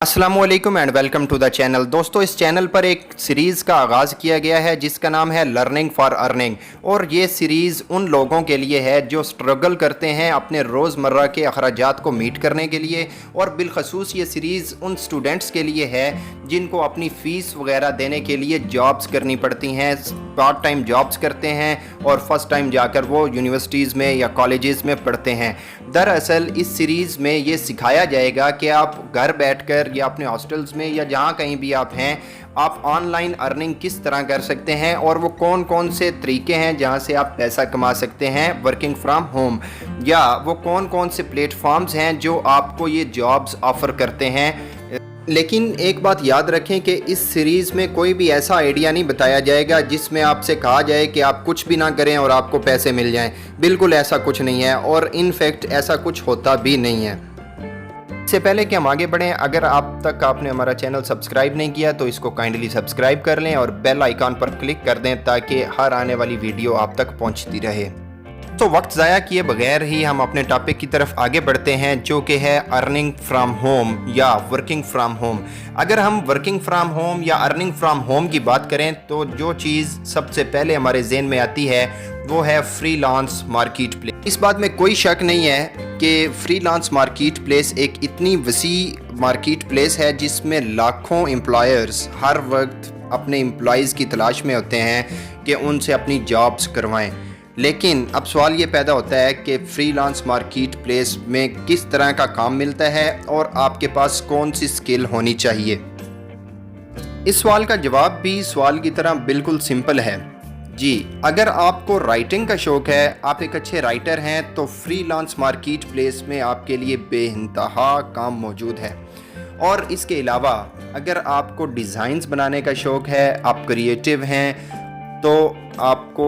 अस्सलाम वालेकुम and welcome to the channel. दोस्तों, इस चैनल पर एक सीरीज़ का आगाज़ किया गया है जिसका नाम है लर्निंग फॉर अर्निंग, और ये सीरीज़ उन लोगों के लिए है जो स्ट्रगल करते हैं अपने रोज़मर्रा के अखराजात को मीट करने के लिए, और बिलखसूस ये सीरीज़ उन स्टूडेंट्स के लिए है जिनको अपनी फ़ीस वगैरह देने के लिए जॉब्स करनी पड़ती हैं, पार्ट टाइम जॉब्स करते हैं और फर्स्ट टाइम जाकर वो यूनिवर्सिटीज़ में या कॉलेजेस में पढ़ते हैं। दरअसल इस सीरीज़ में ये सिखाया जाएगा कि आप घर बैठकर या अपने हॉस्टल्स में या जहाँ कहीं भी आप हैं, आप ऑनलाइन अर्निंग किस तरह कर सकते हैं और वो कौन कौन से तरीके हैं जहाँ से आप पैसा कमा सकते हैं वर्किंग फ्रॉम होम, या वो कौन कौन से प्लेटफॉर्म्स हैं जो आपको ये जॉब्स ऑफ़र करते हैं। लेकिन एक बात याद रखें कि इस सीरीज़ में कोई भी ऐसा आइडिया नहीं बताया जाएगा जिसमें आपसे कहा जाए कि आप कुछ भी ना करें और आपको पैसे मिल जाएं। बिल्कुल ऐसा कुछ नहीं है, और इनफैक्ट ऐसा कुछ होता भी नहीं है। इससे पहले कि हम आगे बढ़ें, अगर आप तक आपने हमारा चैनल सब्सक्राइब नहीं किया तो इसको काइंडली सब्सक्राइब कर लें और बेल आइकॉन पर क्लिक कर दें ताकि हर आने वाली वीडियो आप तक पहुंचती रहे। तो वक्त ज़ाया किए बगैर ही हम अपने टॉपिक की तरफ आगे बढ़ते हैं, जो कि है अर्निंग फ्रॉम होम या वर्किंग फ्रॉम होम। अगर हम वर्किंग फ्रॉम होम या अर्निंग फ्रॉम होम की बात करें तो जो चीज़ सबसे पहले हमारे जहन में आती है वो है फ्रीलांस मार्केट प्लेस। इस बात में कोई शक नहीं है कि फ्रीलांस मार्केट प्लेस एक इतनी वसी मार्केट प्लेस है जिसमें लाखों एम्प्लॉयर्स हर वक्त अपने एम्प्लॉयज़ की तलाश में होते हैं कि उनसे अपनी जॉब्स करवाएं। लेकिन अब सवाल ये पैदा होता है कि फ्रीलांस मार्केट प्लेस में किस तरह का काम मिलता है और आपके पास कौन सी स्किल होनी चाहिए। इस सवाल का जवाब भी सवाल की तरह बिल्कुल सिंपल है जी। अगर आपको राइटिंग का शौक़ है, आप एक अच्छे राइटर हैं, तो फ्रीलांस मार्केट प्लेस में आपके लिए बेइंतहा काम मौजूद है। और इसके अलावा अगर आपको डिज़ाइंस बनाने का शौक़ है, आप क्रिएटिव हैं, तो आपको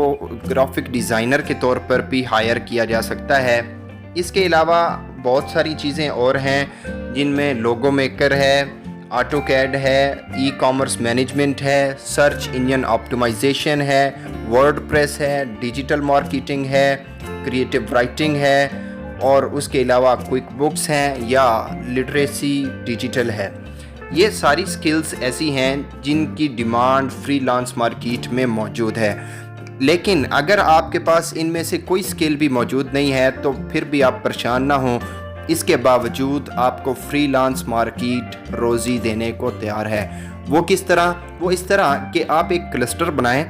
ग्राफिक डिज़ाइनर के तौर पर भी हायर किया जा सकता है। इसके अलावा बहुत सारी चीज़ें और हैं जिनमें लोगो मेकर है, ऑटोकैड है, ई कॉमर्स मैनेजमेंट है, सर्च इंजन ऑप्टिमाइजेशन है, वर्डप्रेस है, डिजिटल मार्केटिंग है, क्रिएटिव राइटिंग है, और उसके अलावा क्विक बुक्स हैं या लिटरेसी डिजिटल है। ये सारी स्किल्स ऐसी हैं जिनकी डिमांड फ्रीलांस मार्केट में मौजूद है। लेकिन अगर आपके पास इनमें से कोई स्किल भी मौजूद नहीं है तो फिर भी आप परेशान ना हों, इसके बावजूद आपको फ्रीलांस मार्केट रोज़ी देने को तैयार है। वो किस तरह? वो इस तरह कि आप एक क्लस्टर बनाएं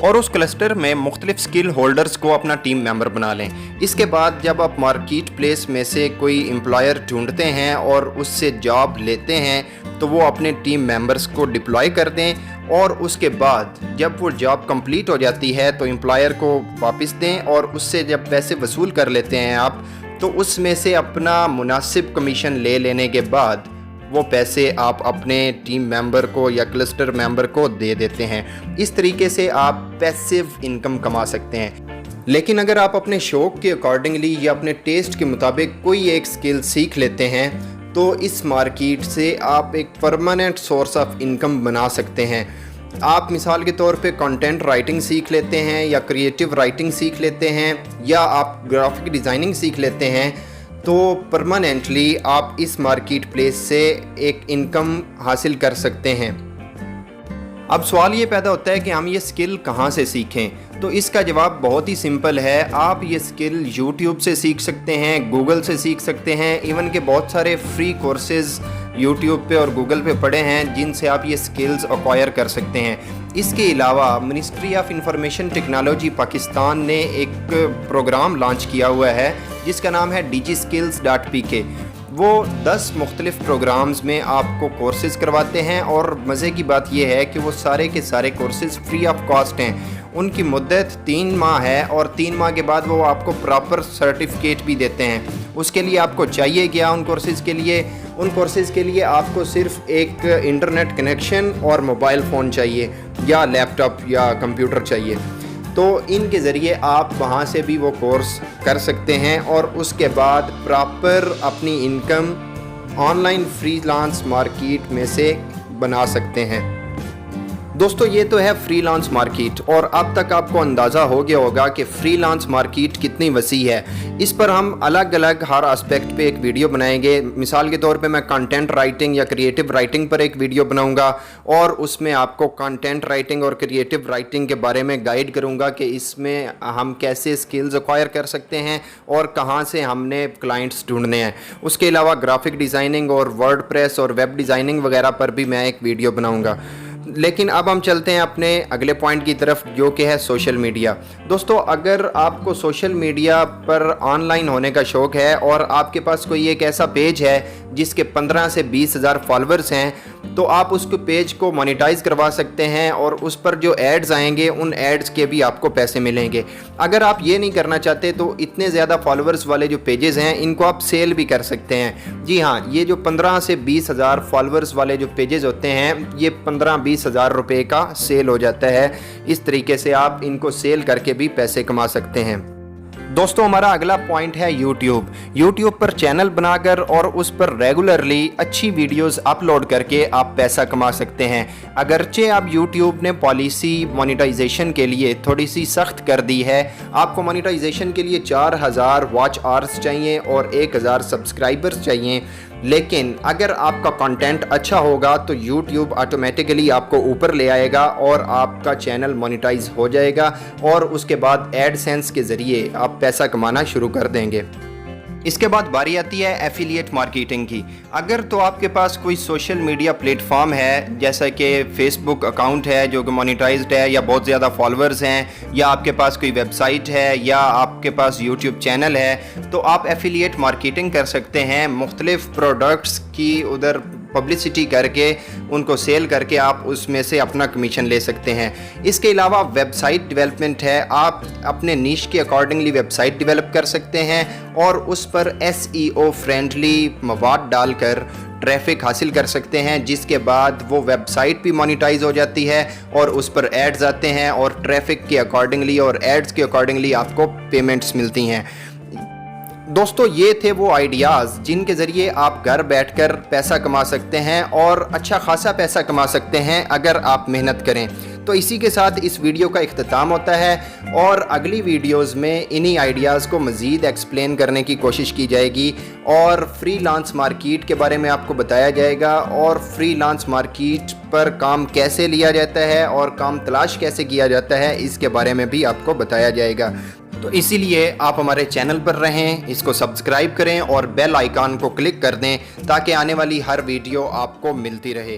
और उस क्लस्टर में मुख्तलिफ स्किल होल्डर्स को अपना टीम मेंबर बना लें। इसके बाद जब आप मार्केट प्लेस में से कोई एम्प्लॉयर ढूंढते हैं और उससे जॉब लेते हैं तो वो अपने टीम मेंबर्स को डिप्लॉय कर दें, और उसके बाद जब वो जॉब कंप्लीट हो जाती है तो एम्प्लॉयर को वापस दें, और उससे जब पैसे वसूल कर लेते हैं आप, तो उसमें से अपना मुनासिब कमीशन ले लेने के बाद वो पैसे आप अपने टीम मेंबर को या क्लस्टर मेंबर को दे देते हैं। इस तरीके से आप पैसिव इनकम कमा सकते हैं। लेकिन अगर आप अपने शौक़ के अकॉर्डिंगली या अपने टेस्ट के मुताबिक कोई एक स्किल सीख लेते हैं तो इस मार्केट से आप एक परमानेंट सोर्स ऑफ इनकम बना सकते हैं। आप मिसाल के तौर पे कंटेंट राइटिंग सीख लेते हैं या क्रिएटिव राइटिंग सीख लेते हैं या आप ग्राफिक डिज़ाइनिंग सीख लेते हैं, तो परमानेंटली आप इस मार्केट प्लेस से एक इनकम हासिल कर सकते हैं। अब सवाल ये पैदा होता है कि हम ये स्किल कहाँ से सीखें, तो इसका जवाब बहुत ही सिंपल है। आप ये स्किल YouTube से सीख सकते हैं, गूगल से सीख सकते हैं, इवन के बहुत सारे फ्री कोर्सेज़ YouTube पे और गूगल पे पड़े हैं जिनसे आप ये स्किल्स एक्वायर कर सकते हैं। इसके अलावा ministry of information technology Pakistan ने एक प्रोग्राम लॉन्च किया हुआ है जिसका नाम है DigiSkills.pk। वो 10 मुख्तलिफ प्रोग्राम्स में आपको कोर्सेज़ करवाते हैं, और मज़े की बात यह है कि वो सारे के सारे कोर्सेज़ फ्री ऑफ कॉस्ट हैं। उनकी मुद्दत 3 माह है और 3 माह के बाद वो आपको प्रॉपर सर्टिफिकेट भी देते हैं। उसके लिए आपको चाहिए क्या? उन कोर्सेज़ के लिए आपको सिर्फ एक इंटरनेट कनेक्शन और मोबाइल फ़ोन चाहिए या लैपटॉप या कंप्यूटर चाहिए। तो इनके ज़रिए आप वहाँ से भी वो कोर्स कर सकते हैं और उसके बाद प्रॉपर अपनी इनकम ऑनलाइन फ्रीलांस मार्केट में से बना सकते हैं। दोस्तों ये तो है फ्रीलांस मार्केट, और अब तक आपको अंदाज़ा हो गया होगा कि फ्रीलांस मार्केट कितनी वसी है। इस पर हम अलग अलग हर एस्पेक्ट पे एक वीडियो बनाएंगे। मिसाल के तौर पे मैं कंटेंट राइटिंग या क्रिएटिव राइटिंग पर एक वीडियो बनाऊंगा और उसमें आपको कंटेंट राइटिंग और क्रिएटिव राइटिंग के बारे में गाइड करूंगा कि इसमें हम कैसे स्किल्स एक्वायर कर सकते हैं और कहाँ से हमने क्लाइंट्स ढूंढने हैं। उसके अलावा ग्राफिक डिज़ाइनिंग और वर्डप्रेस और वेब डिज़ाइनिंग वगैरह पर भी मैं एक वीडियो बनाऊँगा। लेकिन अब हम चलते हैं अपने अगले पॉइंट की तरफ, जो कि है सोशल मीडिया। दोस्तों अगर आपको सोशल मीडिया पर ऑनलाइन होने का शौक़ है और आपके पास कोई एक ऐसा पेज है जिसके 15 से 20 हज़ार फॉलोअर्स हैं, तो आप उसको पेज को मोनेटाइज करवा सकते हैं और उस पर जो एड्स आएंगे उन एड्स के भी आपको पैसे मिलेंगे। अगर आप ये नहीं करना चाहते तो इतने ज़्यादा फॉलोअर्स वाले जो पेजेस हैं इनको आप सेल भी कर सकते हैं। जी हाँ, ये जो 15 से 20 हज़ार फॉलोअर्स वाले जो पेजेस होते हैं ये 15-20 हज़ार रुपये का सेल हो जाता है। इस तरीके से आप इनको सेल करके भी पैसे कमा सकते हैं। दोस्तों हमारा अगला पॉइंट है यूट्यूब पर चैनल बनाकर और उस पर रेगुलरली अच्छी वीडियोस अपलोड करके आप पैसा कमा सकते हैं। अगरचे अब यूट्यूब ने पॉलिसी मोनेटाइजेशन के लिए थोड़ी सी सख्त कर दी है। आपको मोनेटाइजेशन के लिए 4000 वॉच आवर्स चाहिए और 1000 सब्सक्राइबर्स चाहिए, लेकिन अगर आपका कंटेंट अच्छा होगा तो YouTube ऑटोमेटिकली आपको ऊपर ले आएगा और आपका चैनल मोनेटाइज हो जाएगा और उसके बाद एडसेंस के ज़रिए आप पैसा कमाना शुरू कर देंगे। इसके बाद बारी आती है एफिलिएट मार्केटिंग की। अगर तो आपके पास कोई सोशल मीडिया प्लेटफॉर्म है, जैसा कि फेसबुक अकाउंट है जो कि मोनेटाइज्ड है या बहुत ज़्यादा फॉलोअर्स हैं, या आपके पास कोई वेबसाइट है या आपके पास यूट्यूब चैनल है, तो आप एफिलिएट मार्केटिंग कर सकते हैं। मुख्तलिफ प्रोडक्ट्स की उधर पब्लिसिटी करके उनको सेल करके आप उसमें से अपना कमीशन ले सकते हैं। इसके अलावा वेबसाइट डेवलपमेंट है, आप अपने नीश के अकॉर्डिंगली वेबसाइट डेवलप कर सकते हैं और उस पर SEO फ्रेंडली मवाद डालकर ट्रैफिक हासिल कर सकते हैं, जिसके बाद वो वेबसाइट भी मोनेटाइज हो जाती है और उस पर एड्स आते हैं और ट्रैफिक के अकॉर्डिंगली और एड्स के अकॉर्डिंगली आपको पेमेंट्स मिलती हैं। दोस्तों ये थे वो आइडियाज़ जिनके ज़रिए आप घर बैठकर पैसा कमा सकते हैं और अच्छा खासा पैसा कमा सकते हैं अगर आप मेहनत करें। तो इसी के साथ इस वीडियो का इख्तिताम होता है और अगली वीडियोस में इन्हीं आइडियाज़ को मज़ीद एक्सप्लेन करने की कोशिश की जाएगी और फ्रीलांस मार्केट के बारे में आपको बताया जाएगा और फ्रीलांस मार्केट पर काम कैसे लिया जाता है और काम तलाश कैसे किया जाता है इसके बारे में भी आपको बताया जाएगा। तो इसीलिए आप हमारे चैनल पर रहें, इसको सब्सक्राइब करें और बेल आइकन को क्लिक कर दें ताकि आने वाली हर वीडियो आपको मिलती रहे।